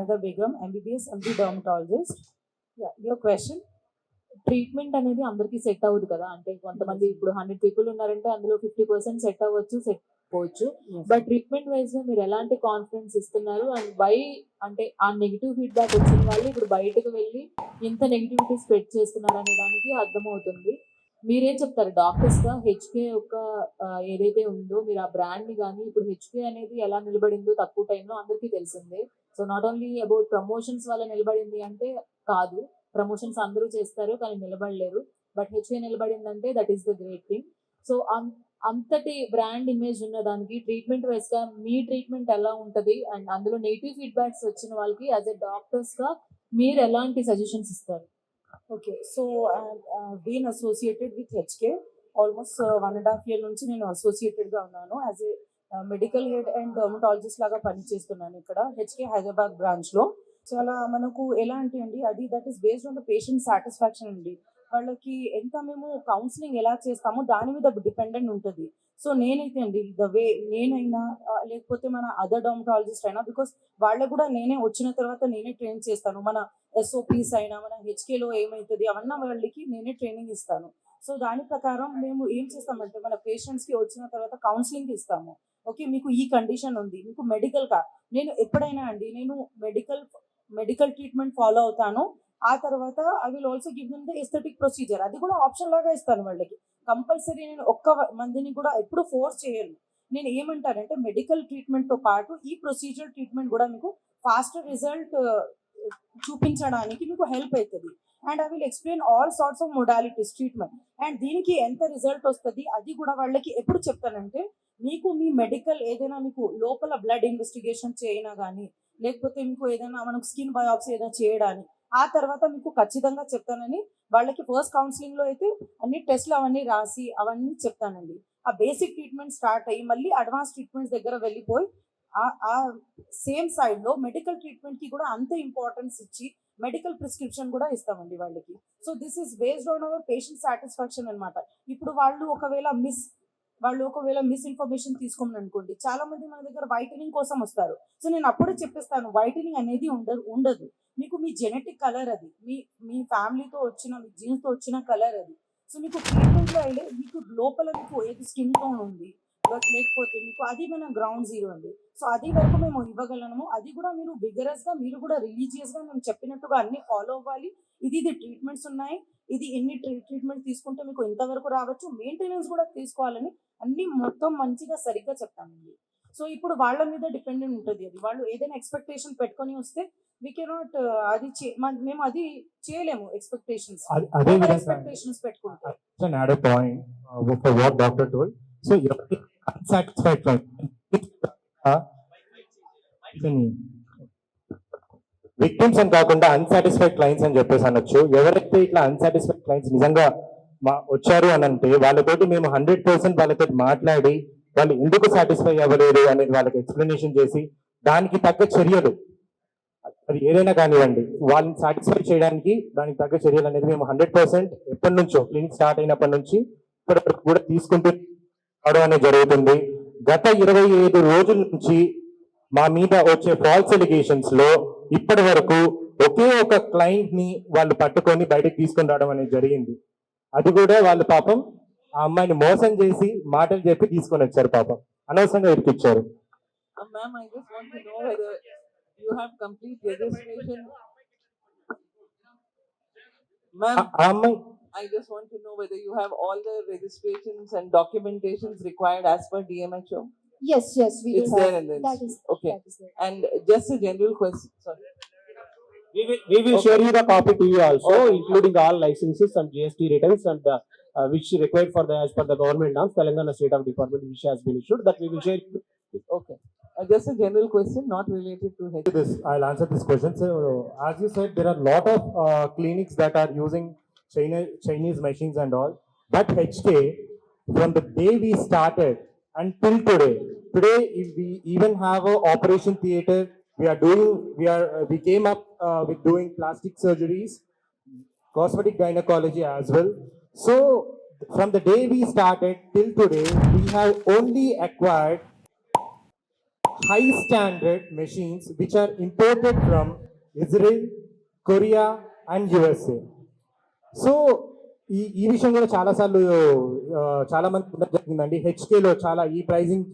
Anada Begum, MBBS, MD dermatologist. Yeah, your question. Treatment అనేది అందరికీ set అవ్వదు కదా, అంటే కొంతమంది ఇప్పుడు 100 పీపుల్ ఉన్నారంటే అందులో 50% సెట్ అవ్వచ్చు, సెట్ పోవచ్చు. బట్ ట్రీట్మెంట్ వైజ్ గా మీరు ఎలాంటి కాన్ఫిడెన్స్ ఇస్తున్నారు అండ్ వై, అంటే ఆ నెగిటివ్ ఫీడ్బ్యాక్ వచ్చిన వాళ్ళు ఇప్పుడు బయటకు వెళ్ళి ఇంత నెగిటివిటీ స్ప్రెడ్ చేస్తున్నారు అనే దానికి అర్థమవుతుంది. మీరేం చెప్తారు డాక్టర్స్ గా హెచ్కే యొక్క ఏదైతే ఉందో మీరు ఆ బ్రాండ్ ని కానీ, ఇప్పుడు హెచ్కే అనేది ఎలా నిలబడిందో తక్కువ టైంలో అందరికీ తెలిసిందే. So not only about promotions వల్ల నిలబడింది అంటే కాదు, ప్రమోషన్స్ అందరూ చేస్తారు కానీ నిలబడలేరు. బట్ హెచ్కే నిలబడిందంటే that is the great thing. So అంతటి బ్రాండ్ ఇమేజ్ ఉన్న దానికి ట్రీట్మెంట్ వైజ్ గా మీ ట్రీట్మెంట్ ఎలా ఉంటది అండ్ అందులో నెగిటివ్ ఫీడ్బ్యాక్స్ వచ్చిన వాళ్ళకి యాజ్ ఎ డాక్టర్స్ గా మీరు ఎలాంటి సజెషన్స్ ఇస్తారు? Okay, so been associated with HK almost 1.5 year నుంచి నేను అసోసియేటెడ్గా ఉన్నాను. As a medical head and dermatologist లాగా పనిచేస్తున్నాను ఇక్కడ హెచ్కే హైదరాబాద్ బ్రాంచ్లో. చాలా మనకు ఎలా అంటే అండి, అది that is based on the patient satisfaction అండి. వాళ్ళకి ఎంత మేము కౌన్సిలింగ్ ఎలా చేస్తామో దాని మీద డిపెండెంట్ ఉంటుంది. సో నేనైతే అండి ద వే నేనైనా లేకపోతే మన అదర్ డర్మటాలజిస్ట్ అయినా, బికాస్ వాళ్ళకు కూడా నేనే వచ్చిన తర్వాత నేనే ట్రైన్ చేస్తాను. మన SOPs అయినా మన హెచ్కేలో ఏమవుతుంది అవన్నీ వాళ్ళకి నేనే ట్రైనింగ్ ఇస్తాను. సో దాని ప్రకారం మేము ఏం చేస్తామంటే మన పేషెంట్స్కి వచ్చిన తర్వాత కౌన్సిలింగ్ ఇస్తాము. ఓకే, మీకు ఈ కండిషన్ ఉంది, మీకు మెడికల్గా నేను ఎప్పుడైనా అండి నేను మెడికల్ ట్రీట్మెంట్ ఫాలో అవుతాను. ఆ తర్వాత I will also give them the aesthetic procedure, అది కూడా ఆప్షన్ లాగా ఇస్తాను వాళ్ళకి. కంపల్సరీ నేను ఒక్క మందిని కూడా ఎప్పుడు ఫోర్స్ చేయను. నేను ఏమంటానంటే మెడికల్ ట్రీట్మెంట్తో పాటు ఈ ప్రొసీజర్ ట్రీట్మెంట్ కూడా మీకు ఫాస్టర్ రిజల్ట్ చూపించడానికి మీకు హెల్ప్ అవుతుంది. And I will explain all sorts of modalities treatment and దీనికి ఎంత రిజల్ట్ వస్తుంది అది కూడా వాళ్ళకి ఎప్పుడు చెప్తానంటే, మీకు మీ మెడికల్ ఏదైనా మీకు లోపల బ్లడ్ ఇన్వెస్టిగేషన్ చేయనా కానీ, లేకపోతే మీకు ఏదైనా మనకు స్కిన్ బయాప్సీ ఏదైనా చేయడానికి, ఆ తర్వాత మీకు ఖచ్చితంగా చెప్తానని వాళ్ళకి ఫస్ట్ కౌన్సిలింగ్లో అయితే అన్ని టెస్ట్లు అవన్నీ రాసి అవన్నీ చెప్తానండి. ఆ బేసిక్ ట్రీట్మెంట్ స్టార్ట్ అయ్యి మళ్ళీ అడ్వాన్స్ ట్రీట్మెంట్స్ దగ్గర వెళ్ళిపోయి ఆ సేమ్ సైడ్లో మెడికల్ ట్రీట్మెంట్కి కూడా అంత ఇంపార్టెన్స్ ఇచ్చి మెడికల్ ప్రిస్క్రిప్షన్ కూడా ఇస్తామండి వాళ్ళకి. So this is based on hour patient satisfaction అనమాట. ఇప్పుడు వాళ్ళు ఒకవేళ మిస్ఇన్ఫర్మేషన్ తీసుకోమని అనుకోండి, చాలా మంది మన దగ్గర వైటనింగ్ కోసం వస్తారు. సో నేను అప్పుడే చెప్పేస్తాను, వైటనింగ్ అనేది ఉండదు. మీకు మీ జెనెటిక్ కలర్ అది, మీ ఫ్యామిలీతో వచ్చిన మీ జీన్స్తో వచ్చిన కలర్ అది. సో మీకు ట్రీట్మెంట్లో అయితే మీకు లోపల మీకు ఏది స్కిన్ టోన్ ఉంది లేకపోతే మీకు అది మన గ్రౌండ్ జీరో అండి. సో అది వరకు మేము ఇవ్వగలము. అది కూడా మీరు విగరస్గా మీరు కూడా రిలీజియస్గా మేము చెప్పినట్టుగా అన్ని ఫాలో అవ్వాలి. ఇది ట్రీట్మెంట్స్ ఉన్నాయి, ఇది ఎన్ని ట్రీట్మెంట్ తీసుకుంటే మీకు ఇంతవరకు రావచ్చు, మెయింటెనెన్స్ కూడా తీసుకోవాలని అన్ని మొత్తం మంచిగా సరిగ్గా చెప్తామండి. సో ఇప్పుడు వాళ్ళ మీద డిపెండెంట్ ఉంటుంది. అది వాళ్ళు ఏదైనా ఎక్స్పెక్టేషన్ పెట్టుకొని వస్తే వీ కెనాట్ అది మేము అది చేయలేము. ఎక్స్పెక్టేషన్స్ పెట్టుకుంటే విక్టిమ్స్ అని కాకుండా అన్సాటిస్ఫైడ్ క్లయింట్స్ అని చెప్పేసి అనొచ్చు. ఎవరైతే ఇట్లా అన్సాటిస్ఫైడ్ క్లయింట్స్ నిజంగా వచ్చారు అని అంటే వాళ్ళతోటి మేము 100% వాళ్ళతో మాట్లాడి వాళ్ళు ఎందుకు సాటిస్ఫై అవ్వలేదు అనేది వాళ్ళకి ఎక్స్ప్లెనేషన్ చేసి దానికి తగ్గ చర్యలు, అది ఏదైనా కానివ్వండి, వాళ్ళని సాటిస్ఫై చేయడానికి దానికి తగ్గ చర్యలు అనేది మేము 100% ఎప్పటి నుంచో క్లినిక్ స్టార్ట్ అయినప్పటి నుంచి ఇప్పటి వరకు కూడా తీసుకుంటూ రావడం అనేది జరుగుతుంది. గత 25 రోజుల నుంచి మా మీద వచ్చే ఫాల్స్ ఎలిగేషన్స్ లో ఇప్పటి వరకు ఒకే ఒక క్లయింట్ ని వాళ్ళు పట్టుకొని బయటకు తీసుకొని రావడం అనేది జరిగింది. అది కూడా వాళ్ళు పాపం ఆ అమ్మాయిని మోసం చేసి మాటలు చెప్పి తీసుకొని వచ్చారు, పాపం అనవసరంగా ఇరికిచ్చారు. Ma'am, I just want to know whether you have complete registration. Ma'am, I just want to know whether you have all the registrations and documentations required as per DMHO. Yes, we do. It's there and then. That is okay. That is there. And just a general question. Sorry. We will share you the copy to you also, including all licenses and GST returns and which required for the as per the government norms, Telangana State of Department, which has been issued, that we will share. Okay. Just a general question, not related to health. I'll answer this question. So, as you said, there are a lot of clinics that are using Chinese machines and all. But HK, from the day we started until today, we even have a operation theater. We came up with doing plastic surgeries, cosmetic gynecology as well. So from the day we started till today, we have only acquired high standard machines which are imported from Israel, Korea and USA. So ఈ విషయం కూడా చాలాసార్లు చాలా మంది ఉండడం జరిగిందండి. హెచ్కేలో చాలా ఈ ప్రైజింగ్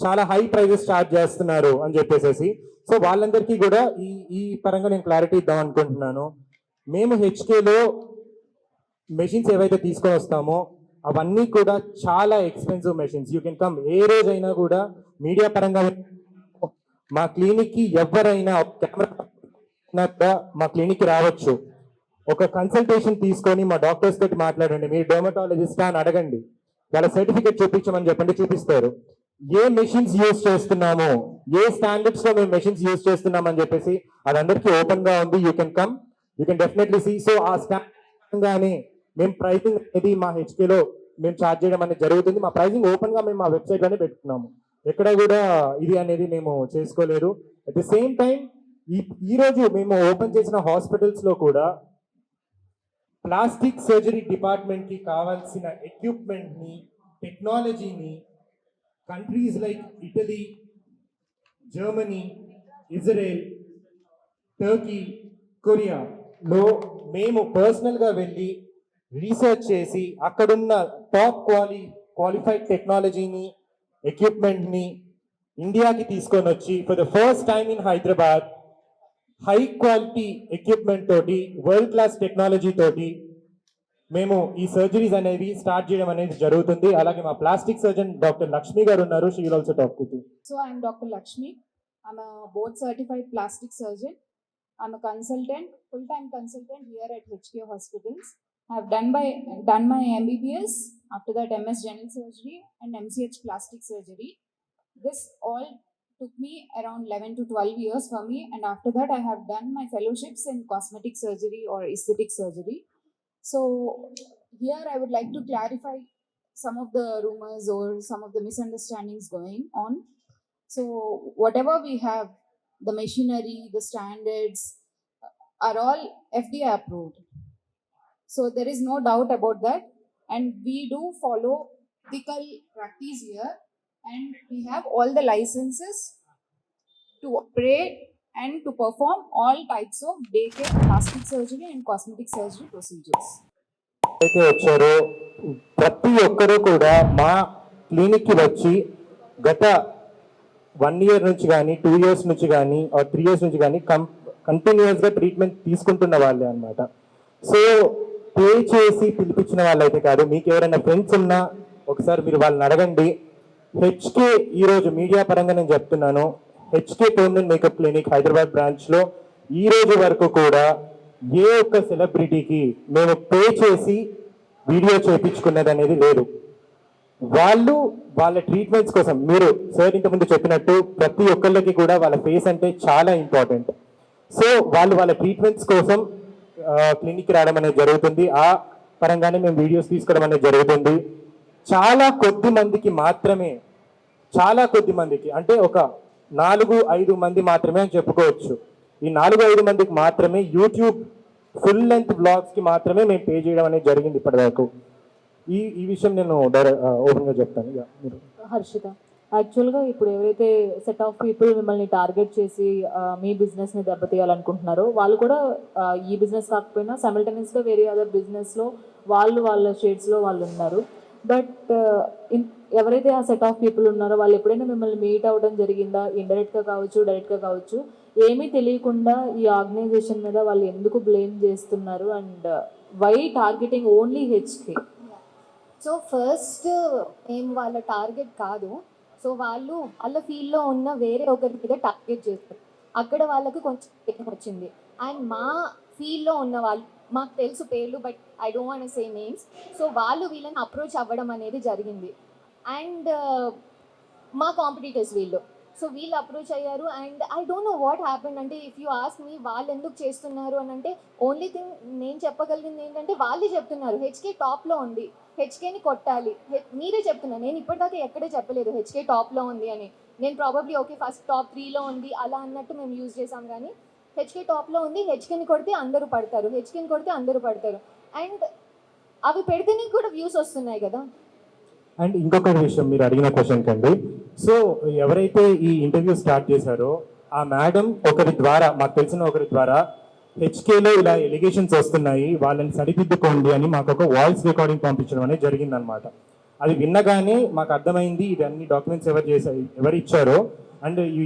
చాలా హై ప్రైజెస్ ఛార్జ్ చేస్తున్నారు అని చెప్పేసి. సో వాళ్ళందరికీ కూడా ఈ పరంగా నేను క్లారిటీ ఇద్దాం అనుకుంటున్నాను. మేము హెచ్కేలో మెషిన్స్ ఏవైతే తీసుకొని వస్తామో అవన్నీ కూడా చాలా expensive machines. You can come ఏ రోజైనా కూడా మీడియా పరంగా మా క్లినిక్కి ఎవరైనా కెమెరా మా క్లినిక్కి రావచ్చు. ఒక కన్సల్టేషన్ తీసుకొని మా డాక్టర్స్ తోటి మాట్లాడండి. మీరు డర్మటాలజిస్టా అని అడగండి, వాళ్ళ సర్టిఫికేట్ చూపించమని చెప్పండి, చూపిస్తారు. ఏ మెషిన్స్ యూజ్ చేస్తున్నాము, ఏ స్టాండర్డ్స్ లో మేము మెషిన్స్ యూజ్ చేస్తున్నాం అని చెప్పేసి అది అందరికీ ఓపెన్ గా ఉంది. You can come, you can definitely see. So ఆ స్టాండర్డ్ గానే మేము ప్రైసింగ్ అనేది మా హెచ్కేలో మేము ఛార్జ్ చేయడం అనేది జరుగుతుంది. మా ప్రైసింగ్ ఓపెన్ గా మేము మా వెబ్సైట్ లోనే పెట్టుకున్నాము. ఎక్కడ కూడా ఇది అనేది మేము చేసుకోలేదు. అట్ ది సేమ్ టైం ఈ రోజు మేము ఓపెన్ చేసిన హాస్పిటల్స్ లో కూడా ప్లాస్టిక్ సర్జరీ డిపార్ట్మెంట్ కి కావాల్సిన ఎక్విప్మెంట్ ని, టెక్నాలజీని countries like Italy, Germany, Israel, Turkey, కొరియాలో మేము పర్సనల్గా వెళ్ళి రీసెర్చ్ చేసి అక్కడున్న టాప్ క్వాలిఫైడ్ టెక్నాలజీని, ఎక్విప్మెంట్ని ఇండియాకి తీసుకొని వచ్చి for the first time in Hyderabad high quality equipment తోటి, వరల్డ్ క్లాస్ టెక్నాలజీ తోటి మేము ఈ సర్జరీస్ అనేవి స్టార్ట్ చేయడం అనేది జరుగుతుంది. అలాగే మా ప్లాస్టిక్ సర్జన్ డాక్టర్ లక్ష్మి గారు ఉన్నారు. She will also talk with you. So I'm Dr. Lakshmi. I'm a board certified plastic surgeon. I'm a consultant, full-time consultant here at HK Hospitals. I've done my MBBS, after that MS General Surgery and MCH Plastic Surgery. This all took me around 11 to 12 years for me, and after that I have done my fellowships in cosmetic surgery or aesthetic surgery. So here I would like to clarify some of the rumors or some of the misunderstandings going on. So whatever we have, the machinery, the standards are all FDA approved. So there is no doubt about that, and we do follow ethical practice here, and we have all the licenses to operate and to perform all types of daycare, plastic surgery and cosmetic surgery procedures. అయితే వచ్చారో ప్రతి ఒక్కరూ కూడా మా క్లినిక్కి వచ్చి గత 1 year నుంచి కానీ 2 years నుంచి కానీ 3 years నుంచి కానీ కంటిన్యూస్గా ట్రీట్మెంట్ తీసుకుంటున్న వాళ్ళే అనమాట. సో పే చేసి పిలిపించిన వాళ్ళైతే కాదు. మీకు ఎవరైనా ఫ్రెండ్స్ ఉన్నా ఒకసారి మీరు వాళ్ళని అడగండి. హెచ్కే ఈరోజు మీడియా పరంగా నేను చెప్తున్నాను, HK permanent makeup clinic Hyderabad బ్రాంచ్లో ఈ రోజు వరకు కూడా ఏ ఒక్క సెలబ్రిటీకి మేము పే చేసి వీడియో చేయించుకున్నది అనేది లేదు. వాళ్ళు వాళ్ళ ట్రీట్మెంట్స్ కోసం, మీరు సార్ ఇంతకుముందు చెప్పినట్టు ప్రతి ఒక్కళ్ళకి కూడా వాళ్ళ ఫేస్ అంటే చాలా ఇంపార్టెంట్. సో వాళ్ళు వాళ్ళ ట్రీట్మెంట్స్ కోసం క్లినిక్కి రావడం అనేది జరుగుతుంది. ఆ పరంగానే మేము వీడియోస్ తీసుకోవడం అనేది జరుగుతుంది. చాలా కొద్ది మందికి అంటే ఒక 4-5 మంది మాత్రమే అని చెప్పుకోవచ్చు. ఈ 4-5 మందికి మాత్రమే యూట్యూబ్ ఫుల్ లెంత్ బ్లాగ్స్ కి మాత్రమే మేము పే చేయడం అనేది జరిగింది ఇప్పటివరకు. ఈ విషయం నేను ఓపెన్గా చెప్తాను. మీరు హర్షిత, యాక్చువల్గా ఇప్పుడు ఎవరైతే సెట్ ఆఫ్ పీపుల్ మిమ్మల్ని టార్గెట్ చేసి మీ బిజినెస్ని దెబ్బతీయాలనుకుంటున్నారో వాళ్ళు కూడా ఈ బిజినెస్ కాకపోయినా సైమల్టేనియస్గా వేరే అదర్ బిజినెస్లో వాళ్ళ షేడ్స్లో వాళ్ళు ఉన్నారు. బట్ ఎవరైతే ఆ సెట్ ఆఫ్ పీపుల్ ఉన్నారో వాళ్ళు ఎప్పుడైనా మిమ్మల్ని మీట్ అవ్వడం జరిగిందా, ఇండైరెక్ట్గా కావచ్చు, డైరెక్ట్గా కావచ్చు, ఏమీ తెలియకుండా ఈ ఆర్గనైజేషన్ మీద వాళ్ళు ఎందుకు బ్లేమ్ చేస్తున్నారు and why targeting only HK? So first మేము వాళ్ళ టార్గెట్ కాదు. సో వాళ్ళ ఫీల్డ్లో ఉన్న వేరే ఒకరి మీద టార్గెట్ చేస్తారు. అక్కడ వాళ్ళకు కొంచెం పేరు వచ్చింది. అండ్ మా ఫీల్డ్లో ఉన్న వాళ్ళు, మాకు తెలుసు పేర్లు, but I don't want say names. So వాళ్ళు వీళ్ళని అప్రోచ్ అవ్వడం అనేది జరిగింది. అండ్ మా కాంపిటీటర్స్ వీళ్ళు. సో వీళ్ళు అప్రోచ్ అయ్యారు. And I don't know what happened. అంటే ఇఫ్ యూ ఆస్క్ మీ వాళ్ళు ఎందుకు చేస్తున్నారు అని అంటే, ఓన్లీ థింగ్ నేను చెప్పగలిగింది ఏంటంటే వాళ్ళే చెప్తున్నారు హెచ్కే టాప్లో ఉంది, హెచ్కేని కొట్టాలి. మీరే చెప్తున్నారు, నేను ఇప్పటిదాకా ఎక్కడే చెప్పలేదు హెచ్కే టాప్లో ఉంది అని. నేను ప్రాబబ్లీ ఓకే ఫస్ట్ టాప్ 3లో ఉంది అలా అన్నట్టు మేము యూజ్ చేసాం. కానీ హెచ్కే టాప్లో ఉంది, హెచ్కేని కొడితే అందరూ పడతారు, హెచ్కేని కొడితే అందరూ పడతారు. అండ్ అవి పెడితేనే కూడా వ్యూస్ వస్తున్నాయి కదా. అండ్ ఇంకొక విషయం మీరు అడిగిన క్వశ్చన్ కండి. సో ఎవరైతే ఈ ఇంటర్వ్యూ స్టార్ట్ చేశారో ఆ మేడం ఒకరి ద్వారా, మాకు తెలిసిన ఒకరి ద్వారా హెచ్కేలో ఇలా ఎలిగేషన్స్ వస్తున్నాయి, వాళ్ళని సరిదిద్దుకోండి అని మాకు ఒక వాయిస్ రికార్డింగ్ పంపించడం అనేది జరిగిందనమాట. అది విన్నగానే మాకు అర్థమైంది ఇది అన్ని డాక్యుమెంట్స్ ఎవరు ఇచ్చారో అండ్ ఈ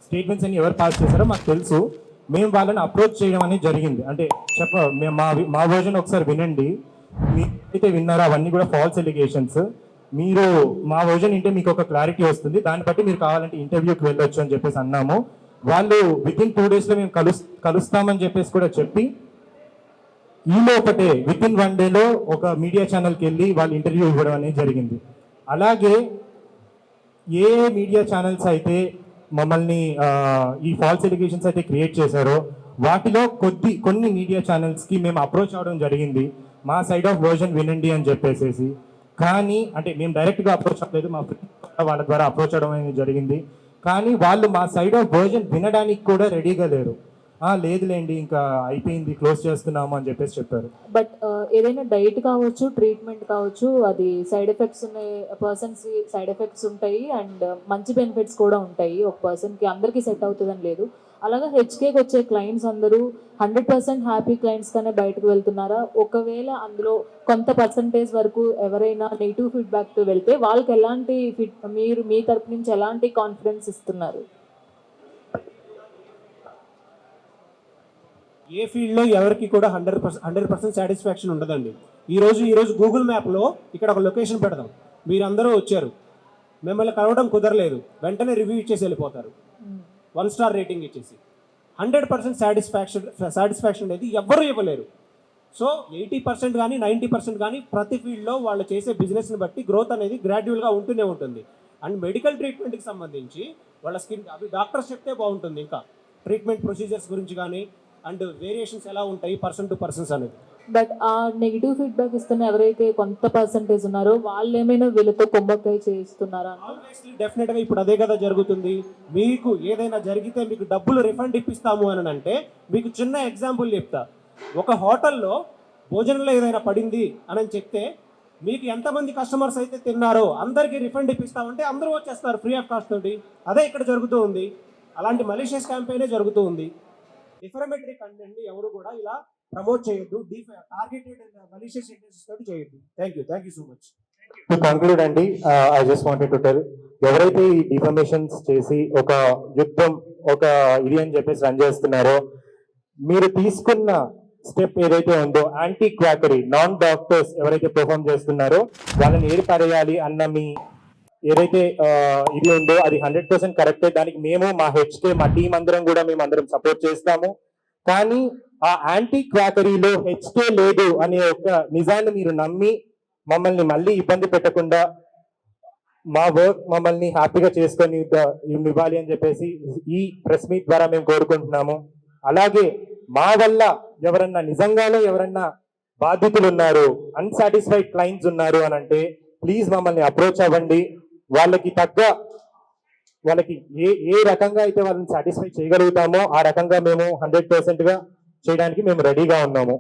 స్టేట్మెంట్స్ అన్ని ఎవరు పాస్ చేశారో మాకు తెలుసు. మేము వాళ్ళని అప్రోచ్ చేయడం అనేది జరిగింది. అంటే మా వర్జన్ ఒకసారి వినండి, మీరైతే విన్నారో అవన్నీ కూడా ఫాల్స్ ఎలిగేషన్స్. మీరు మా వర్జన్ వింటే మీకు ఒక క్లారిటీ వస్తుంది, దాన్ని బట్టి మీరు కావాలంటే ఇంటర్వ్యూకి వెళ్ళొచ్చు అని చెప్పేసి అన్నాము. వాళ్ళు వితిన్ 2 days మేము కలుస్తామని చెప్పేసి కూడా చెప్పి ఒకటే వితిన్ 1 day ఒక మీడియా ఛానల్కి వెళ్ళి వాళ్ళు ఇంటర్వ్యూ ఇవ్వడం అనేది జరిగింది. అలాగే ఏ మీడియా ఛానల్స్ అయితే మమ్మల్ని ఈ ఫాల్స్ ఎలిగేషన్స్ అయితే క్రియేట్ చేశారో వాటిలో కొన్ని మీడియా ఛానల్స్కి మేము అప్రోచ్ అవ్వడం జరిగింది, మా సైడ్ ఆఫ్ వర్జన్ వినండి అని చెప్పేసి. కానీ అంటే మేము డైరెక్ట్గా అప్రోచ్ అవ్వలేదు, మా వాళ్ళ ద్వారా అప్రోచ్ అవ్వడం అనేది జరిగింది. కానీ వాళ్ళు మా సైడ్ ఆఫ్ వర్జన్ వినడానికి కూడా రెడీగా లేరు. లేదులేండి ఇంకా అయిపోయింది, క్లోజ్ చేస్తున్నాము అని చెప్పేసి చెప్పారు. బట్ ఏదైనా డైట్ కావచ్చు, ట్రీట్మెంట్ కావచ్చు, అది సైడ్ ఎఫెక్ట్స్ ఉన్నాయి, పర్సన్స్ సైడ్ ఎఫెక్ట్స్ ఉంటాయి అండ్ మంచి బెనిఫిట్స్ కూడా ఉంటాయి. ఒక పర్సన్కి అందరికీ సెట్ అవుతుందని లేదు. అలాగే హెచ్కేకి వచ్చే క్లయింట్స్ అందరూ 100% హ్యాపీ క్లయింట్స్ గానే బయటకు వెళ్తున్నారా? ఒకవేళ అందులో కొంత పర్సంటేజ్ వరకు ఎవరైనా నెగిటివ్ ఫీడ్బ్యాక్తో వెళ్తే వాళ్ళకి ఎలాంటి మీరు మీ తరపు నుంచి ఎలాంటి కాన్ఫిడెన్స్ ఇస్తున్నారు? ఏ ఫీల్డ్లో ఎవరికి కూడా 100% సాటిస్ఫాక్షన్ ఉండదండి. ఈరోజు గూగుల్ మ్యాప్లో ఇక్కడ ఒక లొకేషన్ పెడదాం, మీరందరూ వచ్చారు, మిమ్మల్ని కలవడం కుదరలేదు, వెంటనే రివ్యూ ఇచ్చేసి వెళ్ళిపోతారు, 1 star రేటింగ్ ఇచ్చేసి. 100% సాటిస్ఫాక్షన్ అనేది ఎవ్వరూ ఇవ్వలేరు. సో 80% కానీ 90% కానీ ప్రతి ఫీల్డ్లో వాళ్ళు చేసే బిజినెస్ని బట్టి గ్రోత్ అనేది గ్రాడ్యువల్గా ఉంటూనే ఉంటుంది. అండ్ మెడికల్ ట్రీట్మెంట్కి సంబంధించి వాళ్ళ స్కిన్ అవి డాక్టర్స్ చెప్తే బాగుంటుంది. ఇంకా ట్రీట్మెంట్ ప్రొసీజర్స్ గురించి కానీ అండ్ వేరియేషన్స్ ఎలా ఉంటాయి పర్సన్ టు పర్సన్స్ అనేది. బట్ ఆ నెగిటివ్ ఫీడ్బ్యాక్ ఇస్తున్న ఎవరైతే కొంత పర్సంటేజ్ ఉన్నారో వాళ్ళు ఏమైనా వీళ్ళతో కొమ్మక్కాయ చేస్తున్నారా? డెఫినెట్గా ఇప్పుడు అదే కదా జరుగుతుంది. మీకు ఏదైనా జరిగితే మీకు డబ్బులు రిఫండ్ ఇప్పిస్తాము అని అంటే మీకు చిన్న ఎగ్జాంపుల్ చెప్తా. ఒక హోటల్లో భోజనంలో ఏదైనా పడింది అని చెప్తే మీకు ఎంతమంది కస్టమర్స్ అయితే తిన్నారో అందరికీ రిఫండ్ ఇప్పిస్తామంటే అందరూ వచ్చేస్తారు ఫ్రీ ఆఫ్ కాస్ట్ తోటి. అదే ఇక్కడ జరుగుతూ ఉంది. అలాంటి మలీషియస్ క్యాంపెయినే జరుగుతూ ఉంది. డిఫరమేటరీ కంటెంట్ ఎవరు కూడా ఇలా ప్రమోట్ చేయొద్దు, టార్గెటెడ్ మలీషియస్ ఇంటెన్షన్స్ తోటి చేయొద్దు. Thank you so much. To conclude అండి, I just wanted to tell, ఎవరైతే ఈ డిఫర్మేషన్స్ చేసి ఒక యుద్ధం ఒక ఇది అని చెప్పేసి రన్ చేస్తున్నారో, మీరు తీసుకున్న స్టెప్ ఏదైతే ఉందో యాంటీ క్వాకరీ, నాన్ డాక్టర్స్ ఎవరైతే పర్ఫామ్ చేస్తున్నారో వాళ్ళని ఏర్పడేయాలి అన్న మీ ఏదైతే ఇది ఉందో అది 100% కరెక్టే. దానికి మేము మా హెచ్కే మా టీం అందరం కూడా మేము అందరం సపోర్ట్ చేస్తాము. కానీ ఆ యాంటీ క్వాకరీలో హెచ్కే లేదు అనే ఒక నిజాన్ని మీరు నమ్మి మమ్మల్ని మళ్ళీ ఇబ్బంది పెట్టకుండా మా వర్క్ మమ్మల్ని హ్యాపీగా చేసుకొని ఇవ్వాలి అని చెప్పేసి ఈ ప్రెస్ మీట్ ద్వారా మేము కోరుకుంటున్నాము. అలాగే మా వల్ల ఎవరన్నా నిజంగానే ఎవరన్నా బాధితులు ఉన్నారు, అన్సాటిస్ఫైడ్ క్లయింట్స్ ఉన్నారు అని అంటే ప్లీజ్ మమ్మల్ని అప్రోచ్ అవ్వండి. వాళ్ళకి ఏ రకంగా అయితే వాళ్ళని సాటిస్ఫై చేయగలుగుతామో ఆ రకంగా మేము 100% గా చేయడానికి మేము రెడీగా ఉన్నాము.